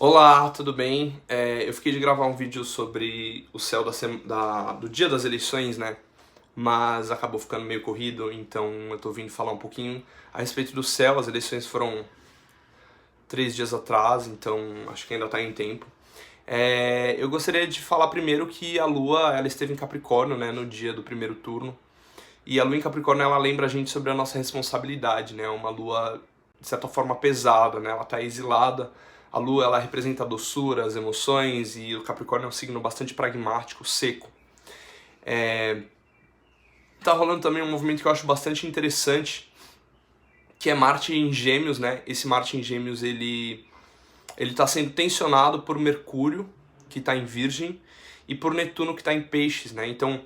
Olá, tudo bem? Eu fiquei de gravar um vídeo sobre o céu do dia das eleições, né? Mas acabou ficando meio corrido, então eu tô vindo falar um pouquinho a respeito do céu. As eleições foram 3 dias atrás, então acho que ainda tá em tempo. Eu gostaria de falar primeiro que a Lua, ela esteve em Capricórnio, né, no dia do primeiro turno. E a Lua em Capricórnio, ela lembra a gente sobre a nossa responsabilidade, né? Uma Lua, de certa forma, pesada, né? Ela tá exilada. A Lua, ela representa a doçura, as emoções, e o Capricórnio é um signo bastante pragmático, seco. Tá rolando também um movimento que eu acho bastante interessante, que é Marte em Gêmeos, né? Esse Marte em Gêmeos, ele tá sendo tensionado por Mercúrio, que está em Virgem, e por Netuno, que está em Peixes, né? Então,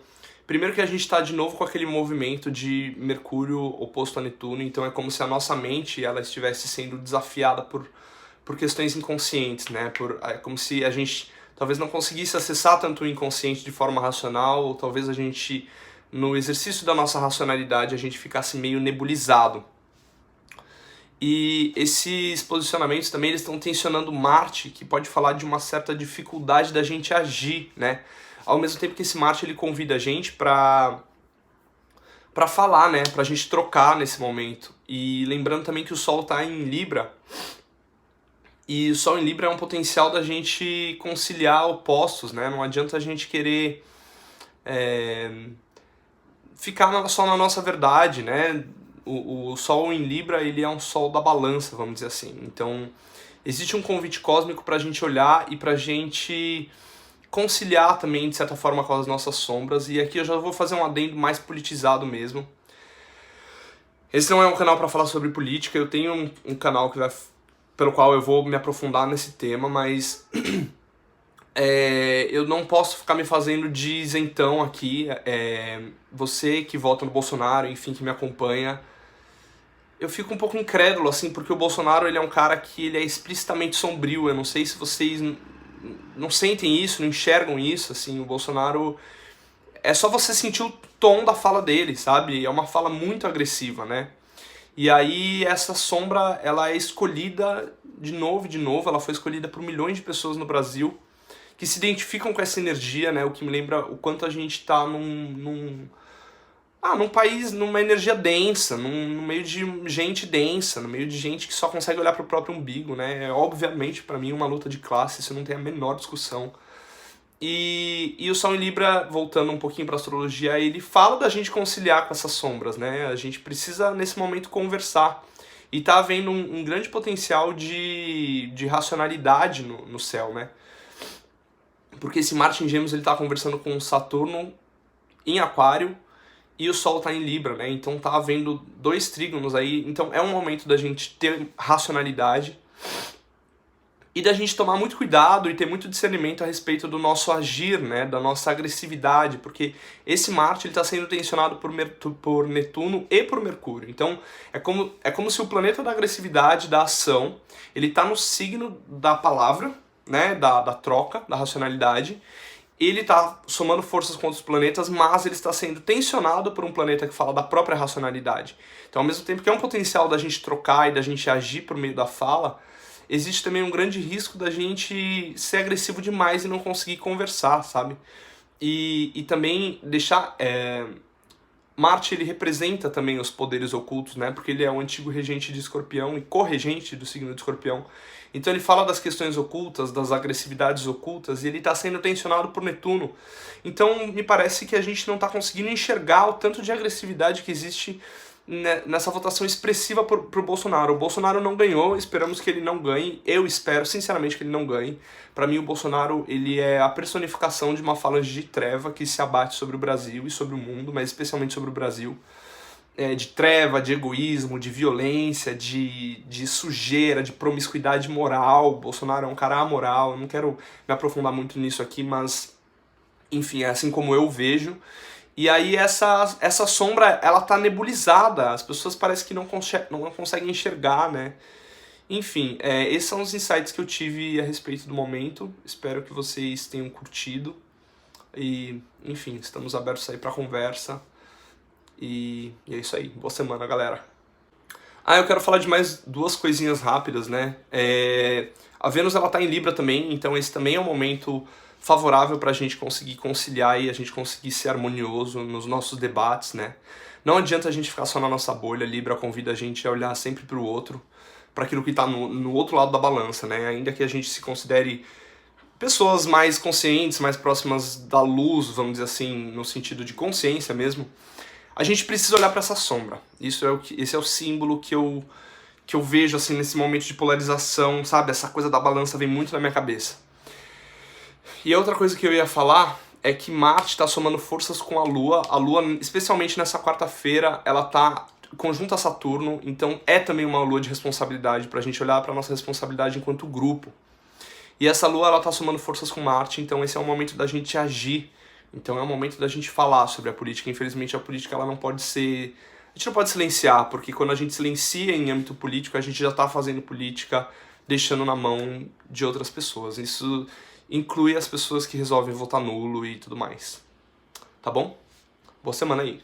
primeiro que a gente está de novo com aquele movimento de Mercúrio oposto a Netuno, então é como se a nossa mente ela estivesse sendo desafiada por questões inconscientes, né? É como se a gente talvez não conseguisse acessar tanto o inconsciente de forma racional, ou talvez a gente, no exercício da nossa racionalidade, a gente ficasse meio nebulizado. E esses posicionamentos também eles estão tensionando Marte, que pode falar de uma certa dificuldade da gente agir, né? Ao mesmo tempo que esse Marte ele convida a gente para falar, né? Pra gente trocar nesse momento. E lembrando também que o Sol tá em Libra, e o Sol em Libra é um potencial da gente conciliar opostos, né? Não adianta a gente querer ficar só na nossa verdade, né? O Sol em Libra, ele é um Sol da balança, vamos dizer assim. Então, existe um convite cósmico pra gente olhar e pra gente conciliar também, de certa forma, com as nossas sombras. E aqui eu já vou fazer um adendo mais politizado mesmo. Esse não é um canal pra falar sobre política, eu tenho um canal pelo qual eu vou me aprofundar nesse tema, mas eu não posso ficar me fazendo de isentão aqui. Você que vota no Bolsonaro, enfim, que me acompanha, eu fico um pouco incrédulo, assim, porque o Bolsonaro ele é um cara que ele é explicitamente sombrio. Eu não sei se vocês não sentem isso, não enxergam isso, assim, o Bolsonaro... É só você sentir o tom da fala dele, sabe? É uma fala muito agressiva, né? E aí essa sombra, ela é escolhida de novo, ela foi escolhida por milhões de pessoas no Brasil que se identificam com essa energia, né? O que me lembra o quanto a gente tá num país, numa energia densa, no meio de gente densa, no meio de gente que só consegue olhar pro próprio umbigo, né? É obviamente pra mim uma luta de classe, isso não tem a menor discussão. E o Sol em Libra, voltando um pouquinho pra astrologia, ele fala da gente conciliar com essas sombras, né? A gente precisa nesse momento conversar. E tá havendo um grande potencial de racionalidade no céu, né? Porque esse Marte em Gêmeos ele tá conversando com Saturno em Aquário e o Sol tá em Libra, né? Então tá havendo dois trígonos aí. Então é um momento da gente ter racionalidade e da gente tomar muito cuidado e ter muito discernimento a respeito do nosso agir, né? Da nossa agressividade, porque esse Marte ele tá sendo tensionado por Netuno e por Mercúrio. Então é como se o planeta da agressividade, da ação, ele tá no signo da palavra, né? Da troca, da racionalidade. Ele está somando forças com outros planetas, mas ele está sendo tensionado por um planeta que fala da própria racionalidade. Então, ao mesmo tempo que é um potencial da gente trocar e da gente agir por meio da fala, existe também um grande risco da gente ser agressivo demais e não conseguir conversar, sabe? E também deixar... Marte ele representa também os poderes ocultos, né? Porque ele é o antigo regente de Escorpião e corregente do signo de Escorpião. Então ele fala das questões ocultas, das agressividades ocultas, e ele está sendo tensionado por Netuno. Então me parece que a gente não está conseguindo enxergar o tanto de agressividade que existe nessa votação expressiva pro Bolsonaro. O Bolsonaro não ganhou, esperamos que ele não ganhe. Eu espero sinceramente que ele não ganhe. Para mim o Bolsonaro ele é a personificação de uma falange de treva que se abate sobre o Brasil e sobre o mundo, mas especialmente sobre o Brasil. De treva, de egoísmo, de violência, de sujeira, de promiscuidade moral. O Bolsonaro é um cara amoral, eu não quero me aprofundar muito nisso aqui, mas enfim, é assim como eu vejo. E aí essa sombra, ela tá nebulizada, as pessoas parecem que não conseguem enxergar, né? Enfim, esses são os insights que eu tive a respeito do momento, espero que vocês tenham curtido. E, enfim, estamos abertos aí pra conversa. E é isso aí, boa semana, galera. Ah, eu quero falar de mais duas coisinhas rápidas, né? A Vênus, ela tá em Libra também, então esse também é um momento favorável pra gente conseguir conciliar e a gente conseguir ser harmonioso nos nossos debates, né? Não adianta a gente ficar só na nossa bolha. Libra convida a gente a olhar sempre pro outro, para aquilo que tá no outro lado da balança, né? Ainda que a gente se considere pessoas mais conscientes, mais próximas da luz, vamos dizer assim, no sentido de consciência mesmo, a gente precisa olhar para essa sombra. Esse é o símbolo que eu vejo assim nesse momento de polarização, sabe? Essa coisa da balança vem muito na minha cabeça. E a outra coisa que eu ia falar é que Marte está somando forças com a Lua. A Lua, especialmente nessa quarta-feira, ela tá conjunta a Saturno, então é também uma lua de responsabilidade pra gente olhar pra nossa responsabilidade enquanto grupo. E essa lua, ela tá somando forças com Marte, então esse é o momento da gente agir. Então é o momento da gente falar sobre a política. Infelizmente a política, ela não pode ser... A gente não pode silenciar, porque quando a gente silencia em âmbito político, a gente já tá fazendo política deixando na mão de outras pessoas. Isso inclui as pessoas que resolvem votar nulo e tudo mais. Tá bom? Boa semana aí.